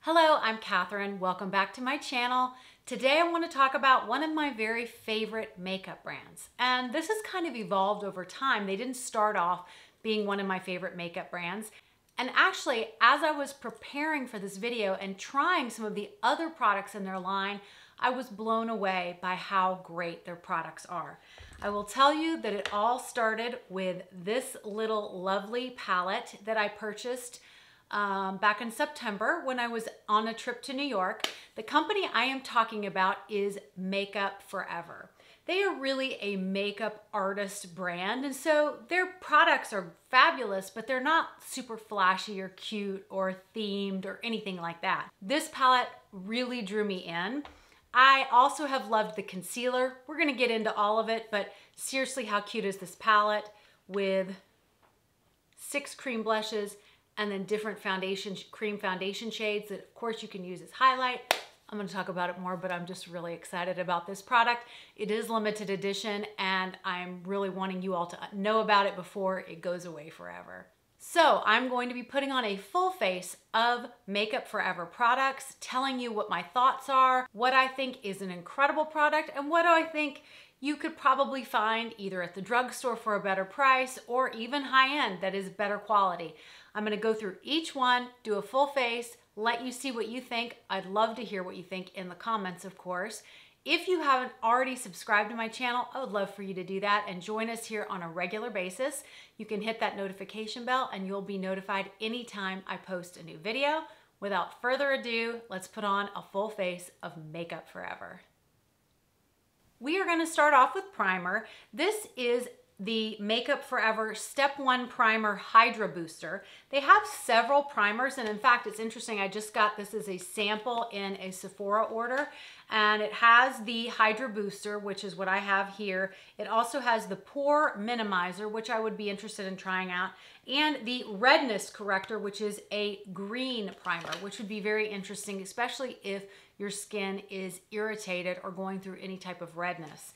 Hello, I'm Catherine. Welcome back to my channel. Today I want to talk about one of my very favorite makeup brands. And this has kind of evolved over time. They didn't start off being one of my favorite makeup brands. And actually, as I was preparing for this video and trying some of the other products in their line, I was blown away by how great their products are. I will tell you that it all started with this little lovely palette that I purchased back in September when I was on a trip to New York. The company I am talking about is Makeup Forever. They are really a makeup artist brand, and so their products are fabulous, but they're not super flashy or cute or themed or anything like that. This palette really drew me in. I also have loved the concealer. We're gonna get into all of it, but seriously, how cute is this palette with 6 cream blushes and then different cream foundation shades that of course you can use as highlight. I'm gonna talk about it more, but I'm just really excited about this product. It is limited edition and I'm really wanting you all to know about it before it goes away forever. So I'm going to be putting on a full face of Makeup Forever products, telling you what my thoughts are, what I think is an incredible product, and what do I think you could probably find either at the drugstore for a better price or even high-end that is better quality. I'm gonna go through each one, do a full face, let you see what you think. I'd love to hear what you think in the comments, of course. If you haven't already subscribed to my channel, I would love for you to do that and join us here on a regular basis. You can hit that notification bell and you'll be notified anytime I post a new video. Without further ado, let's put on a full face of Makeup Forever. We are going to start off with primer. This is the Makeup Forever Step 1 Primer Hydra Booster. They have several primers, and in fact, it's interesting, I just got this as a sample in a Sephora order, and it has the Hydra Booster, which is what I have here. It also has the Pore Minimizer, which I would be interested in trying out, and the Redness Corrector, which is a green primer, which would be very interesting, especially if your skin is irritated or going through any type of redness.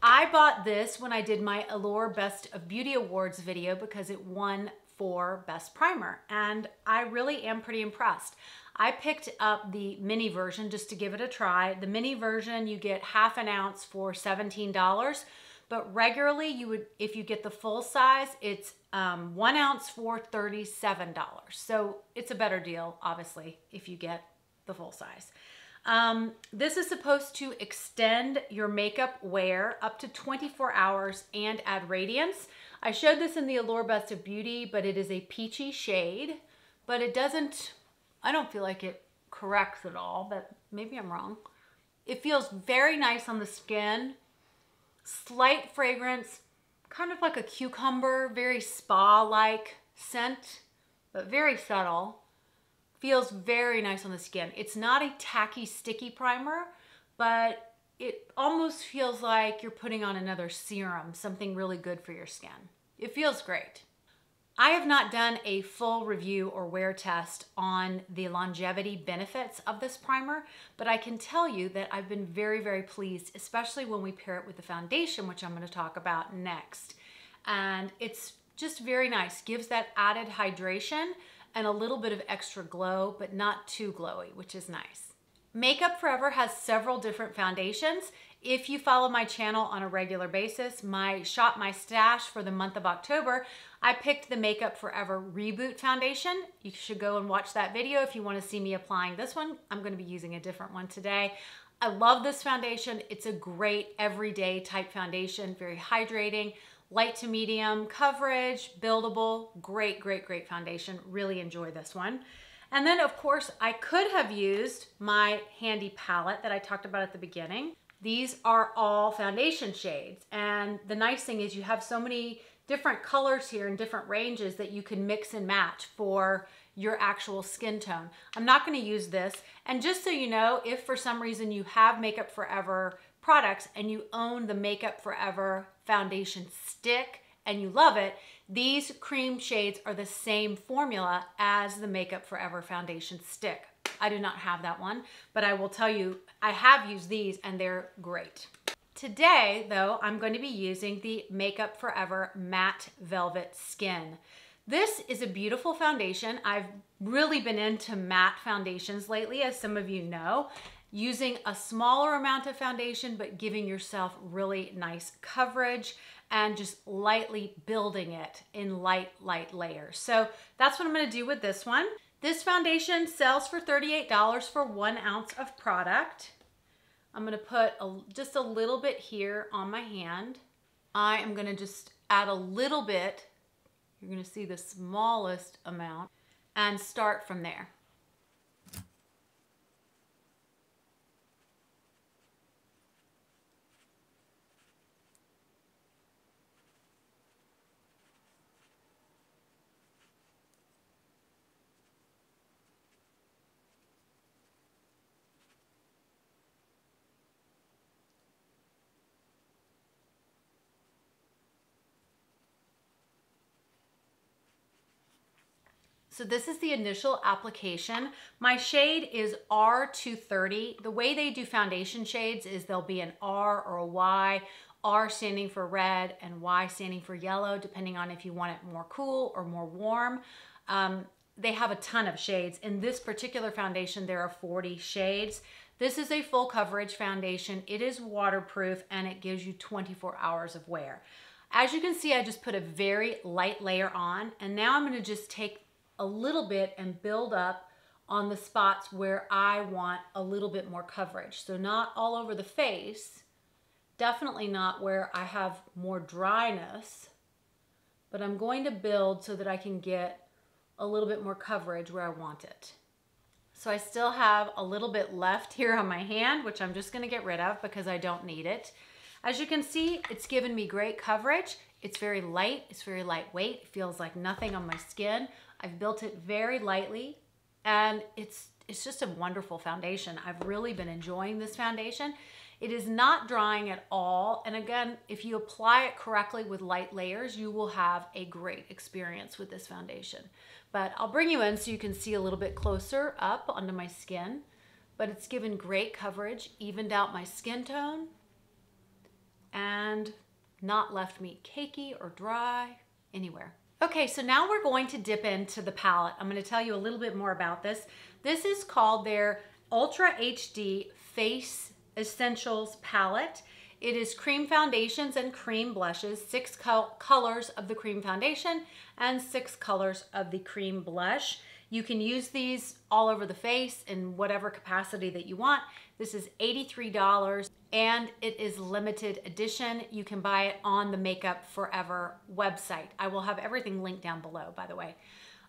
I bought this when I did my Allure Best of Beauty Awards video because it won for Best Primer, and I really am pretty impressed. I picked up the mini version just to give it a try. The mini version, you get half an ounce for $17, but regularly you would, if you get the full size, it's 1 ounce for $37. So it's a better deal, obviously, if you get the full size. This is supposed to extend your makeup wear up to 24 hours and add radiance. I showed this in the Allure Best of Beauty, but it is a peachy shade, but it doesn't, I don't feel like it corrects at all, but maybe I'm wrong. It feels very nice on the skin, slight fragrance, kind of like a cucumber, very spa-like scent, but very subtle. Feels very nice on the skin. It's not a tacky, sticky primer, but it almost feels like you're putting on another serum, something really good for your skin. It feels great. I have not done a full review or wear test on the longevity benefits of this primer, but I can tell you that I've been very, very pleased, especially when we pair it with the foundation, which I'm going to talk about next. And it's just very nice. Gives that added hydration and a little bit of extra glow, but not too glowy, which is nice. Makeup Forever has several different foundations. If you follow my channel on a regular basis, my Shop My Stash for the month of October, I picked the Makeup Forever Reboot Foundation. You should go and watch that video if you want to see me applying this one. I'm going to be using a different one today. I love this foundation. It's a great everyday type foundation, very hydrating, light to medium coverage, buildable, great, great, great foundation. Really enjoy this one. And then of course I could have used my handy palette that I talked about at the beginning. These are all foundation shades. And the nice thing is you have so many different colors here in different ranges that you can mix and match for your actual skin tone. I'm not gonna use this. And just so you know, if for some reason you have Makeup Forever products and you own the Makeup Forever foundation stick and you love it, these cream shades are the same formula as the Makeup Forever foundation stick. I do not have that one, but I will tell you, I have used these and they're great. Today, though, I'm going to be using the Makeup Forever Matte Velvet Skin. This is a beautiful foundation. I've really been into matte foundations lately, as some of you know, using a smaller amount of foundation, but giving yourself really nice coverage and just lightly building it in light layers. So that's what I'm gonna do with this one. This foundation sells for $38 for 1 ounce of product. I'm gonna put just a little bit here on my hand. I am gonna just add a little bit. You're gonna see the smallest amount and start from there. So this is the initial application. My shade is R230. The way they do foundation shades is there'll be an R or a Y, R standing for red and Y standing for yellow, depending on if you want it more cool or more warm. They have a ton of shades. In this particular foundation, there are 40 shades. This is a full coverage foundation. It is waterproof and it gives you 24 hours of wear. As you can see, I just put a very light layer on, and now I'm gonna just take a little bit and build up on the spots where I want a little bit more coverage. So not all over the face, definitely not where I have more dryness, but I'm going to build so that I can get a little bit more coverage where I want it. So I still have a little bit left here on my hand, which I'm just gonna get rid of because I don't need it. As you can see, it's given me great coverage. It's very light, it's very lightweight. It feels like nothing on my skin. I've built it very lightly, and it's just a wonderful foundation. I've really been enjoying this foundation. It is not drying at all. And again, if you apply it correctly with light layers, you will have a great experience with this foundation. But I'll bring you in so you can see a little bit closer up onto my skin. But it's given great coverage, evened out my skin tone, and not left me cakey or dry anywhere. Okay, so now we're going to dip into the palette. I'm going to tell you a little bit more about this. This is called their Ultra HD Face Essentials palette. It is cream foundations and cream blushes, 6 colors of the cream foundation and 6 colors of the cream blush. You can use these all over the face in whatever capacity that you want. This is $83 and it is limited edition. You can buy it on the Makeup Forever website. I will have everything linked down below, by the way.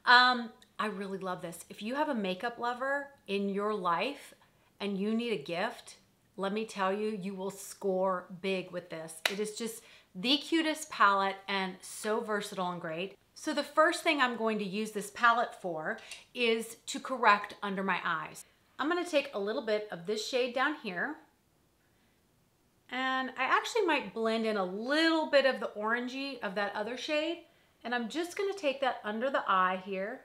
I really love this. If you have a makeup lover in your life and you need a gift, let me tell you, you will score big with this. It is just the cutest palette and so versatile and great. So the first thing I'm going to use this palette for is to correct under my eyes. I'm gonna take a little bit of this shade down here, and I actually might blend in a little bit of the orangey of that other shade, and I'm just gonna take that under the eye here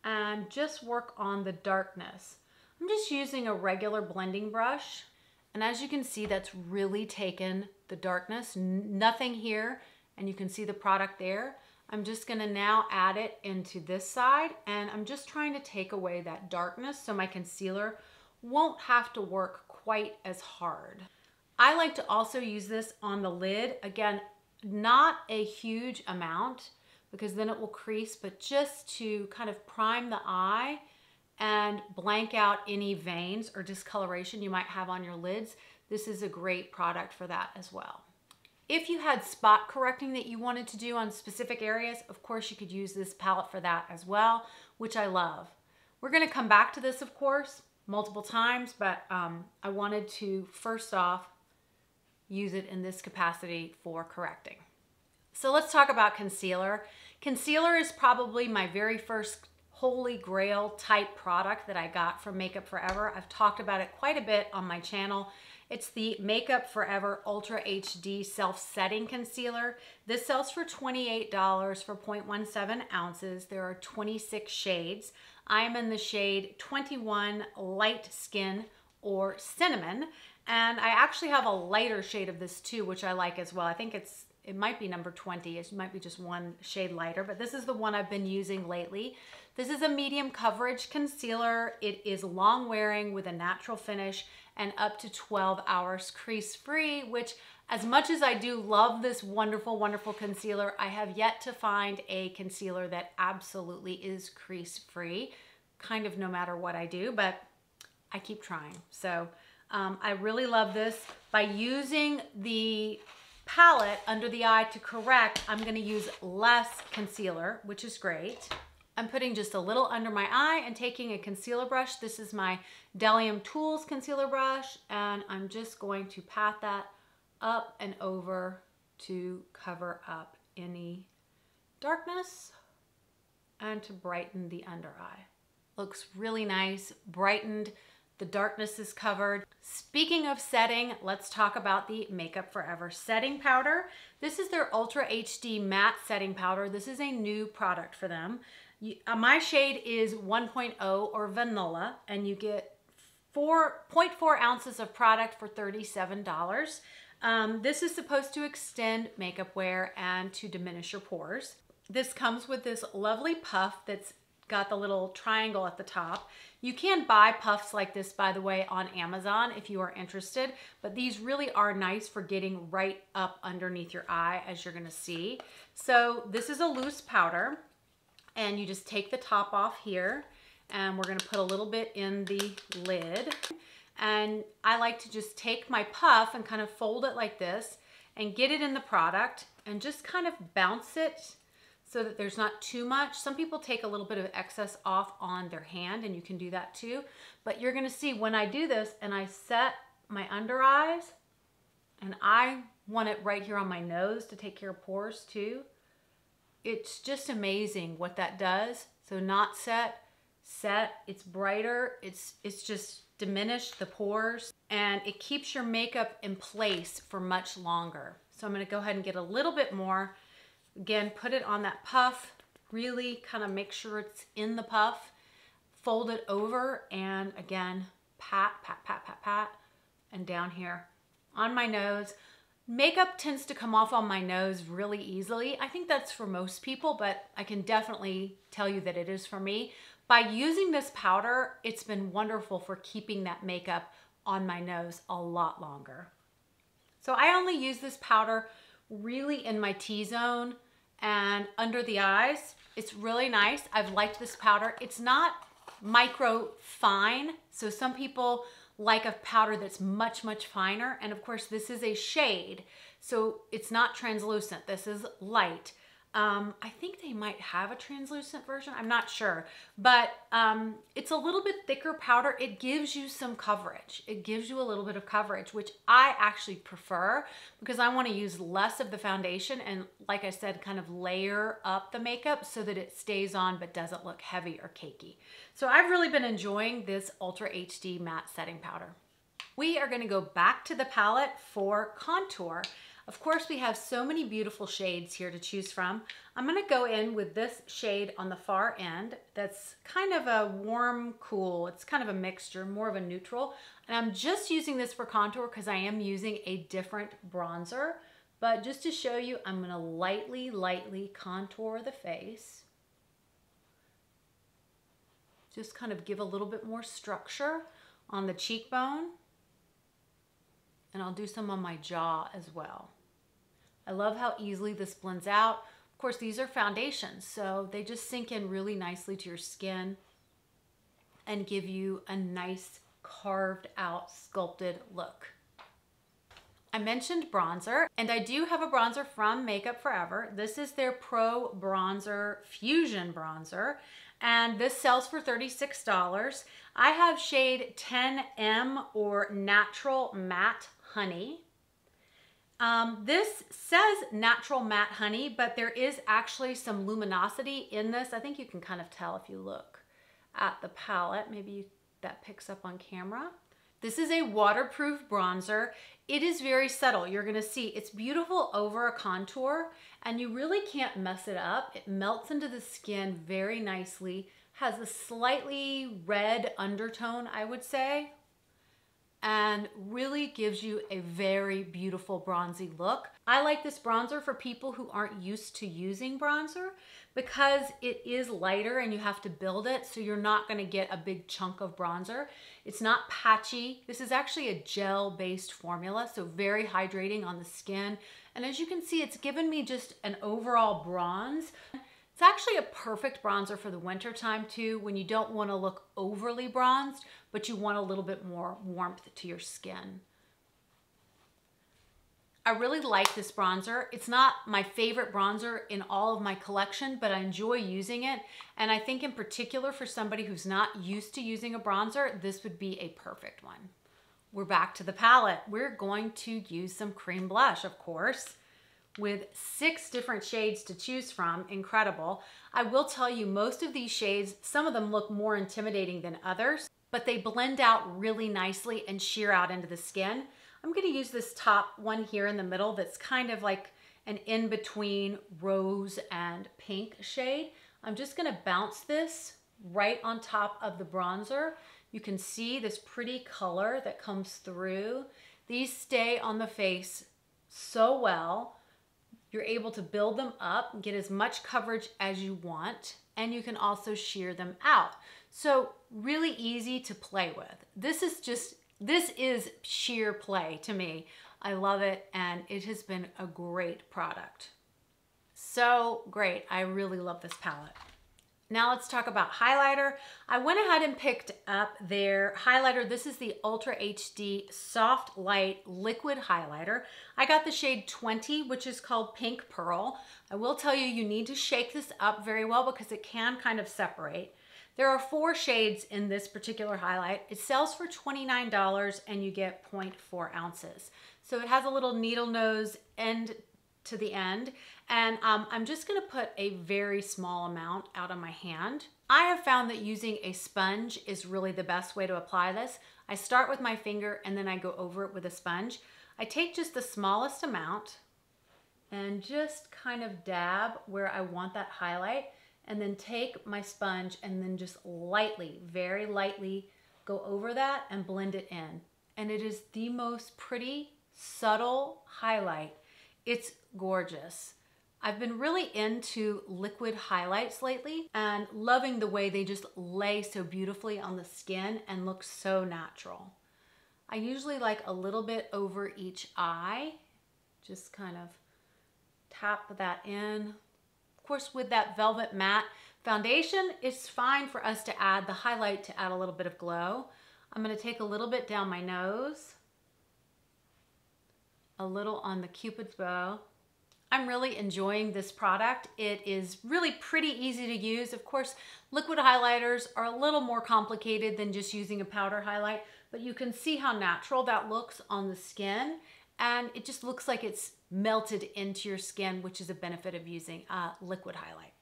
and just work on the darkness. I'm just using a regular blending brush, and as you can see, that's really taken the darkness, nothing here, and you can see the product there. I'm just gonna now add it into this side, and I'm just trying to take away that darkness so my concealer won't have to work quite as hard. I like to also use this on the lid. Again, not a huge amount because then it will crease, but just to kind of prime the eye and blank out any veins or discoloration you might have on your lids. This is a great product for that as well. If you had spot correcting that you wanted to do on specific areas, of course you could use this palette for that as well, which I love. We're gonna come back to this, of course, multiple times, but I wanted to first off use it in this capacity for correcting. So let's talk about concealer. Concealer is probably my very first holy grail type product that I got from Makeup Forever. I've talked about it quite a bit on my channel. It's the Makeup Forever Ultra HD Self-Setting Concealer. This sells for $28 for 0.17 ounces. There are 26 shades. I'm in the shade 21 Light Skin or Cinnamon, and I actually have a lighter shade of this too, which I like as well. I think it's it might be number 20. It might be just one shade lighter, but this is the one I've been using lately. This is a medium coverage concealer. It is long wearing with a natural finish and up to 12 hours crease free, which as much as I do love this wonderful, wonderful concealer, I have yet to find a concealer that absolutely is crease free, kind of no matter what I do, but I keep trying. So I really love this. By using the palette under the eye to correct, I'm gonna use less concealer, which is great. I'm putting just a little under my eye and taking a concealer brush. This is my Delium Tools concealer brush, and I'm just going to pat that up and over to cover up any darkness and to brighten the under eye. Looks really nice, brightened. The darkness is covered. Speaking of setting, let's talk about the Makeup Forever setting powder. This is their Ultra HD Matte Setting Powder. This is a new product for them. My shade is 1.0 or Vanilla, and you get 4.4 ounces of product for $37. This is supposed to extend makeup wear and to diminish your pores. This comes with this lovely puff that's got the little triangle at the top. You can buy puffs like this, by the way, on Amazon if you are interested, but these really are nice for getting right up underneath your eye, as you're gonna see. So this is a loose powder, and you just take the top off here, and we're gonna put a little bit in the lid. And I like to just take my puff and kind of fold it like this and get it in the product and just kind of bounce it so that there's not too much. Some people take a little bit of excess off on their hand, and you can do that too. But you're gonna see when I do this and I set my under eyes, and I want it right here on my nose to take care of pores too. It's just amazing what that does. So not set, it's brighter, it's just diminished the pores, and it keeps your makeup in place for much longer. So I'm gonna go ahead and get a little bit more. Again, put it on that puff, really kind of make sure it's in the puff, fold it over, and again, pat, pat, pat, pat, pat, and down here on my nose. Makeup tends to come off on my nose really easily. I think that's for most people, but I can definitely tell you that it is for me. By using this powder, it's been wonderful for keeping that makeup on my nose a lot longer. So I only use this powder really in my T-zone and under the eyes. It's really nice. I've liked this powder. It's not micro fine. So some people like a powder that's much, much finer. And of course, this is a shade, so it's not translucent. This is light. I think they might have a translucent version. I'm not sure, but it's a little bit thicker powder. It gives you some coverage. It gives you a little bit of coverage, which I actually prefer because I want to use less of the foundation and, like I said, kind of layer up the makeup so that it stays on but doesn't look heavy or cakey. So I've really been enjoying this Ultra HD Matte Setting Powder. We are going to go back to the palette for contour. Of course, we have so many beautiful shades here to choose from. I'm gonna go in with this shade on the far end that's kind of a warm, cool. It's kind of a mixture, more of a neutral. And I'm just using this for contour because I am using a different bronzer. But just to show you, I'm gonna lightly, lightly contour the face. Just kind of give a little bit more structure on the cheekbone. And I'll do some on my jaw as well. I love how easily this blends out. Of course, these are foundations, so they just sink in really nicely to your skin and give you a nice carved out, sculpted look. I mentioned bronzer, and I do have a bronzer from Makeup Forever. This is their Pro Bronzer Fusion Bronzer, and this sells for $36. I have shade 10M or Natural Matte Honey. This says Natural Matte Honey, but there is actually some luminosity in this. I think you can kind of tell if you look at the palette. Maybe that picks up on camera. This is a waterproof bronzer. It is very subtle. You're gonna see it's beautiful over a contour, and you really can't mess it up. It melts into the skin very nicely, has a slightly red undertone, I would say. and really gives you a very beautiful bronzy look. I like this bronzer for people who aren't used to using bronzer because it is lighter and you have to build it, so you're not going to get a big chunk of bronzer. It's not patchy. This is actually a gel-based formula, so very hydrating on the skin. And as you can see, it's given me just an overall bronze. It's actually a perfect bronzer for the winter time too, when you don't want to look overly bronzed, but you want a little bit more warmth to your skin. I really like this bronzer. It's not my favorite bronzer in all of my collection, but I enjoy using it. And I think in particular for somebody who's not used to using a bronzer, this would be a perfect one. We're back to the palette. We're going to use some cream blush, of course, with 6 different shades to choose from. Incredible. I will tell you, most of these shades, some of them look more intimidating than others, but they blend out really nicely and sheer out into the skin. I'm going to use this top one here in the middle that's kind of like an in-between rose and pink shade. I'm just going to bounce this right on top of the bronzer. You can see this pretty color that comes through. These stay on the face so well. You're able to build them up, get as much coverage as you want, and you can also sheer them out. So really easy to play with. This is sheer play to me. I love it, and it has been a great product. So great. I really love this palette. Now let's talk about highlighter. I went ahead and picked up their highlighter. This is the Ultra HD Soft Light Liquid Highlighter. I got the shade 20, which is called Pink Pearl. I will tell you, you need to shake this up very well because it can kind of separate. There are 4 shades in this particular highlight. It sells for $29 and you get 0.4 ounces. So it has a little needle nose end to the end, and I'm just going to put a very small amount out on my hand. I have found that using a sponge is really the best way to apply this. I start with my finger and then I go over it with a sponge. I take just the smallest amount and just kind of dab where I want that highlight, and then take my sponge and then just lightly, very lightly go over that and blend it in. And it is the most pretty, subtle highlight. It's gorgeous. I've been really into liquid highlights lately and loving the way they just lay so beautifully on the skin and look so natural. I usually like a little bit over each eye, just kind of tap that in. Of course, with that Velvet Matte foundation, it's fine for us to add the highlight to add a little bit of glow. I'm going to take a little bit down my nose, a little on the Cupid's bow. I'm really enjoying this product. It is really pretty easy to use. Of course, liquid highlighters are a little more complicated than just using a powder highlight, but you can see how natural that looks on the skin, and it just looks like it's melted into your skin, which is a benefit of using a liquid highlight.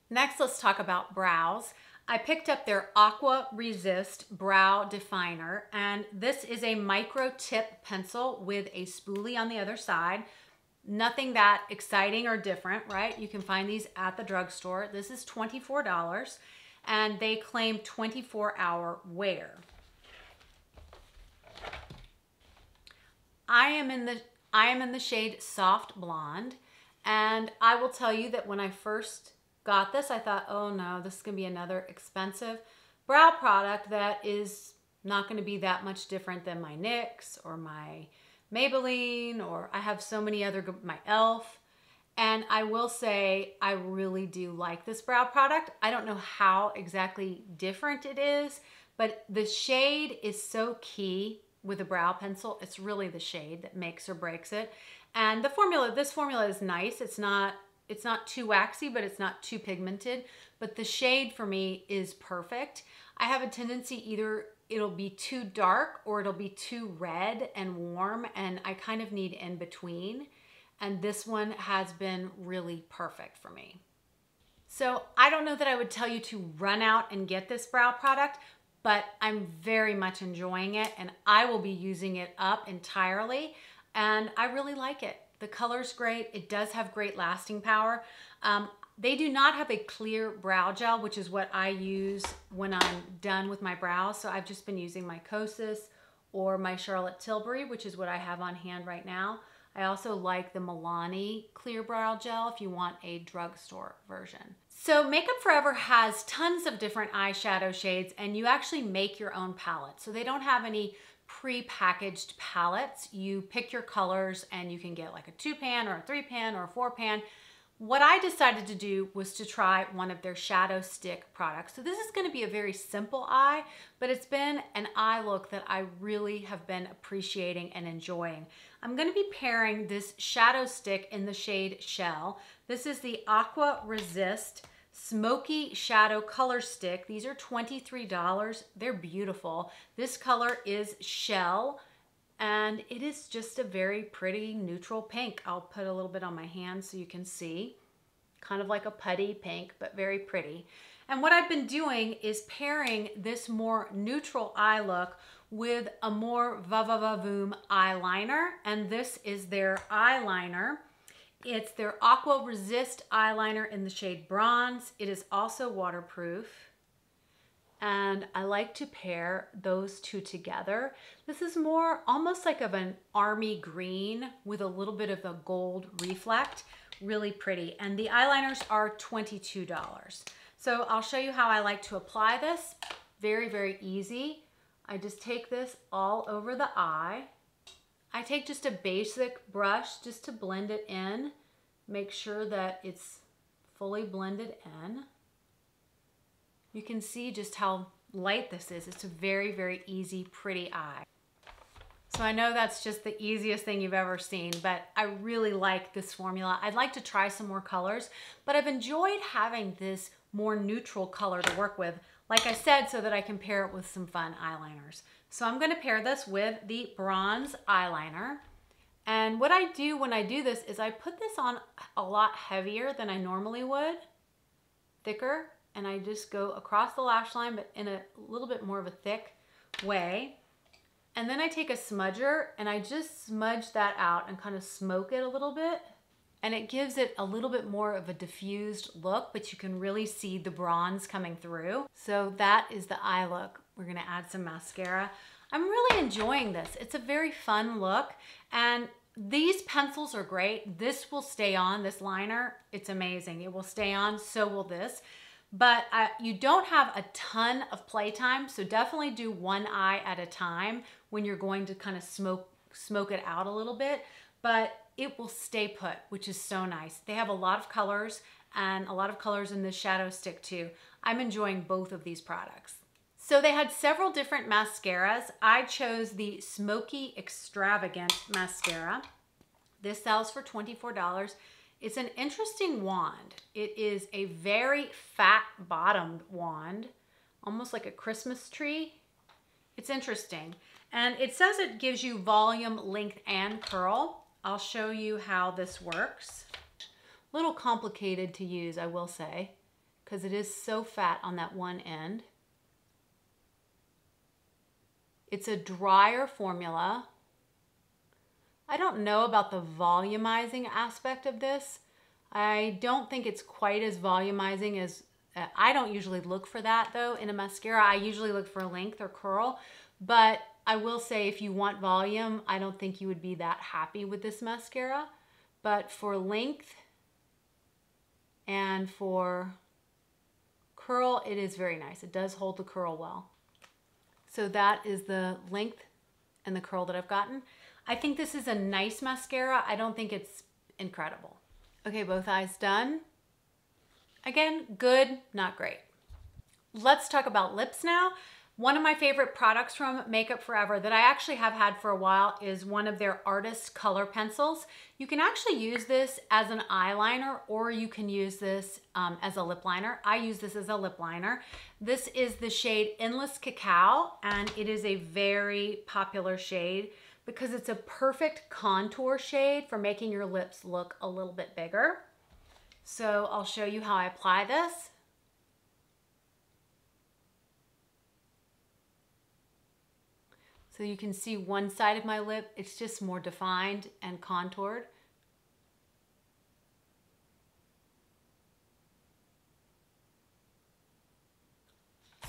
Next, let's talk about brows. I picked up their Aqua Resist Brow Definer, and this is a micro tip pencil with a spoolie on the other side. Nothing that exciting or different, right? You can find these at the drugstore. This is $24, and they claim 24-hour wear. I am in the shade Soft Blonde, and I will tell you that when I first got this, I thought, oh no, this is gonna be another expensive brow product that is not gonna be that much different than my NYX or my Maybelline, or I have so many other, my e.l.f. And I will say, I really do like this brow product. I don't know how exactly different it is, but the shade is so key with a brow pencil. It's really the shade that makes or breaks it. And the formula, this formula is nice. It's not too waxy, but it's not too pigmented. But the shade for me is perfect. I have a tendency either it'll be too dark or it'll be too red and warm, and I kind of need in between. And this one has been really perfect for me. So I don't know that I would tell you to run out and get this brow product, but I'm very much enjoying it, and I will be using it up entirely, and I really like it. The color's great. It does have great lasting power. They do not have a clear brow gel, which is what I use when I'm done with my brows. So I've just been using my Kosas or my Charlotte Tilbury, which is what I have on hand right now. I also like the Milani Clear Brow Gel if you want a drugstore version. So Makeup Forever has tons of different eyeshadow shades, and you actually make your own palette. So they don't have any pre-packaged palettes. You pick your colors and you can get like a 2-pan or a 3-pan or a 4-pan. What I decided to do was to try one of their shadow stick products. So this is going to be a very simple eye, but it's been an eye look that I really have been appreciating and enjoying. I'm going to be pairing this shadow stick in the shade Shell. This is the Aqua Resist Smoky Shadow Color Stick. These are $23. They're beautiful. This color is Shell, and it is just a very pretty neutral pink. I'll put a little bit on my hand so you can see. Kind of like a putty pink, but very pretty. And what I've been doing is pairing this more neutral eye look with a more Va Va Va Voom eyeliner. And this is their eyeliner. It's their Aqua Resist eyeliner in the shade Bronze. It is also waterproof. And I like to pair those two together. This is more almost like of an army green with a little bit of a gold reflect. Really pretty. And the eyeliners are $22. So I'll show you how I like to apply this. Very, very easy. I just take this all over the eye. I take just a basic brush just to blend it in. Make sure that it's fully blended in. You can see just how light this is. It's a very, very easy, pretty eye. So I know that's just the easiest thing you've ever seen, but I really like this formula. I'd like to try some more colors, but I've enjoyed having this more neutral color to work with, like I said, so that I can pair it with some fun eyeliners. So I'm gonna pair this with the Bronze eyeliner. And what I do when I do this is I put this on a lot heavier than I normally would, thicker, and I just go across the lash line, but in a little bit more of a thick way. And then I take a smudger and I just smudge that out and kind of smoke it a little bit. And it gives it a little bit more of a diffused look, but you can really see the bronze coming through. So that is the eye look. We're gonna add some mascara. I'm really enjoying this. It's a very fun look, and these pencils are great. This will stay on, this liner, it's amazing. It will stay on, so will this. But you don't have a ton of playtime, so definitely do one eye at a time when you're going to kind of smoke it out a little bit, but it will stay put, which is so nice. They have a lot of colors, and a lot of colors in this shadow stick too. I'm enjoying both of these products. So they had several different mascaras. I chose the Smoky Extravagant mascara. This sells for $24. It's an interesting wand. It is a very fat bottomed wand, almost like a Christmas tree. It's interesting. And it says it gives you volume, length, and curl. I'll show you how this works. A little complicated to use, I will say, because it is so fat on that one end. It's a drier formula. I don't know about the volumizing aspect of this. I don't think it's quite as volumizing as, I don't usually look for that though in a mascara. I usually look for length or curl, but I will say if you want volume, I don't think you would be that happy with this mascara. But for length and for curl, it is very nice. It does hold the curl well. So that is the length and the curl that I've gotten. I think this is a nice mascara. I don't think it's incredible. Okay, both eyes done. Again, good, not great. Let's talk about lips now. One of my favorite products from Makeup Forever that I actually have had for a while is one of their Artist Color Pencils. You can actually use this as an eyeliner, or you can use this as a lip liner. I use this as a lip liner. This is the shade Endless Cacao, and it is a very popular shade because it's a perfect contour shade for making your lips look a little bit bigger. So I'll show you how I apply this. So you can see one side of my lip, it's just more defined and contoured.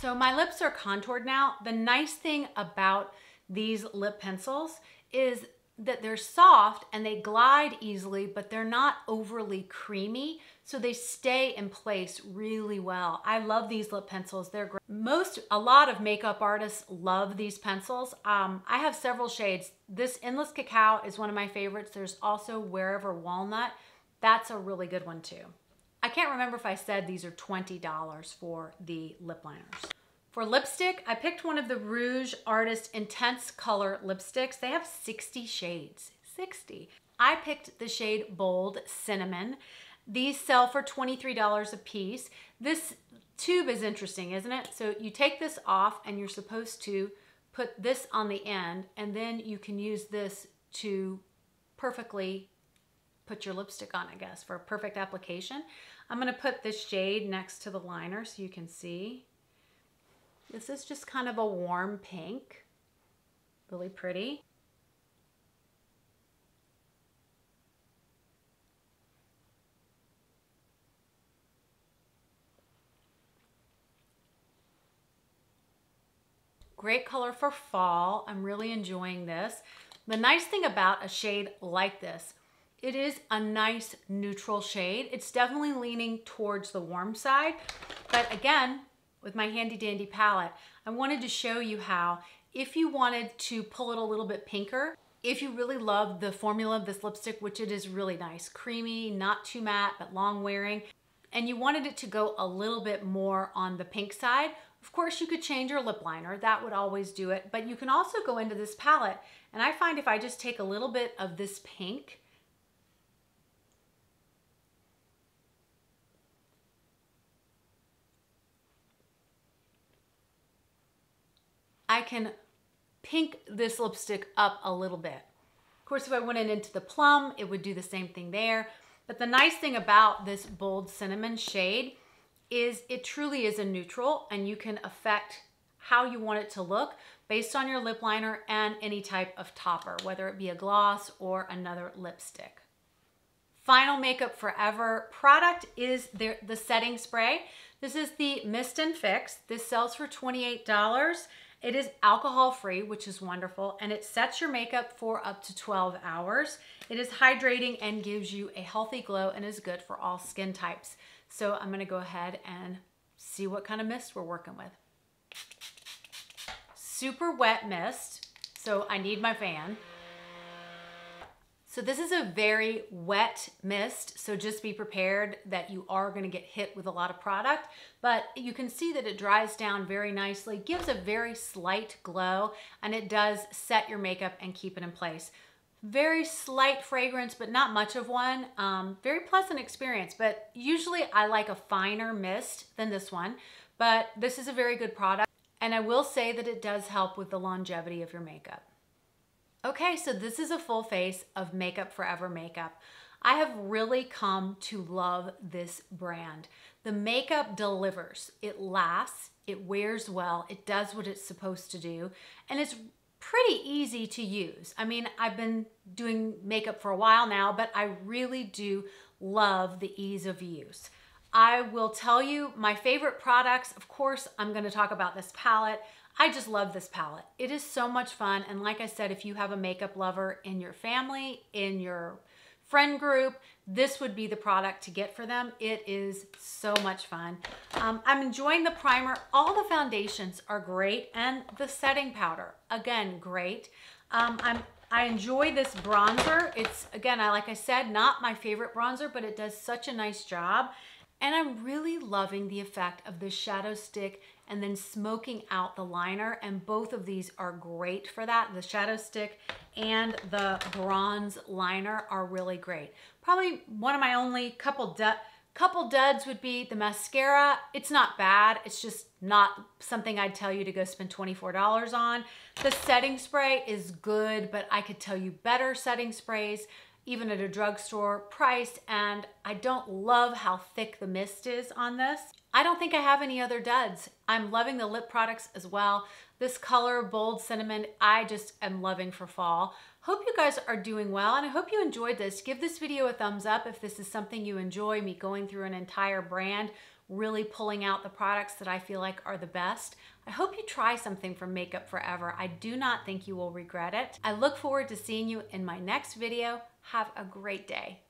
So my lips are contoured now. The nice thing about these lip pencils is that they're soft and they glide easily, but they're not overly creamy, so they stay in place really well. I love these lip pencils. They're great. A lot of makeup artists love these pencils. I have several shades. This Endless Cacao is one of my favorites. There's also Wherever Walnut. That's a really good one too. I can't remember if I said these are $20 for the lip liners. For lipstick, I picked one of the Rouge Artist Intense Color lipsticks. They have 60 shades, 60. I picked the shade Bold Cinnamon. These sell for $23 a piece. This tube is interesting, isn't it? So you take this off and you're supposed to put this on the end, and then you can use this to perfectly put your lipstick on, I guess, for a perfect application. I'm gonna put this shade next to the liner so you can see. This is just kind of a warm pink, really pretty. Great color for fall. I'm really enjoying this. The nice thing about a shade like this, it is a nice neutral shade. It's definitely leaning towards the warm side, but again, with my handy dandy palette, I wanted to show you how, if you wanted to pull it a little bit pinker, if you really love the formula of this lipstick, which it is really nice, creamy, not too matte, but long wearing, and you wanted it to go a little bit more on the pink side, of course you could change your lip liner. That would always do it, but you can also go into this palette, and I find if I just take a little bit of this pink, I can pink this lipstick up a little bit. Of course, if I went into the plum, it would do the same thing there. But the nice thing about this Bold Cinnamon shade is it truly is a neutral, and you can affect how you want it to look based on your lip liner and any type of topper, whether it be a gloss or another lipstick. Final Makeup Forever product is the setting spray. This is the Mist and Fix. This sells for $28. It is alcohol-free, which is wonderful, and it sets your makeup for up to 12 hours. It is hydrating and gives you a healthy glow and is good for all skin types. So I'm gonna go ahead and see what kind of mist we're working with. Super wet mist, so I need my fan. So this is a very wet mist, so just be prepared that you are gonna get hit with a lot of product, but you can see that it dries down very nicely, gives a very slight glow, and it does set your makeup and keep it in place. Very slight fragrance, but not much of one. Very pleasant experience, but usually I like a finer mist than this one, but this is a very good product, and I will say that it does help with the longevity of your makeup. Okay, so this is a full face of Makeup Forever makeup. I have really come to love this brand. The makeup delivers. It lasts, it wears well, it does what it's supposed to do, and it's pretty easy to use. I mean, I've been doing makeup for a while now, but I really do love the ease of use. I will tell you my favorite products. Of course, I'm gonna talk about this palette. I just love this palette. It is so much fun. And like I said, if you have a makeup lover in your family, in your friend group, this would be the product to get for them. It is so much fun. I'm enjoying the primer. All the foundations are great. And the setting powder, again, great. I enjoy this bronzer. It's, again, like I said, not my favorite bronzer, but it does such a nice job. And I'm really loving the effect of the shadow stick and then smoking out the liner. And both of these are great for that. The shadow stick and the bronze liner are really great. Probably one of my only couple duds would be the mascara. It's not bad. It's just not something I'd tell you to go spend $24 on. The setting spray is good, but I could tell you better setting sprays, even at a drugstore price, and I don't love how thick the mist is on this. I don't think I have any other duds. I'm loving the lip products as well. This color, Bold Cinnamon, I just am loving for fall. Hope you guys are doing well, and I hope you enjoyed this. Give this video a thumbs up if this is something you enjoy, me going through an entire brand, really pulling out the products that I feel like are the best. I hope you try something from Makeup Forever. I do not think you will regret it. I look forward to seeing you in my next video. Have a great day.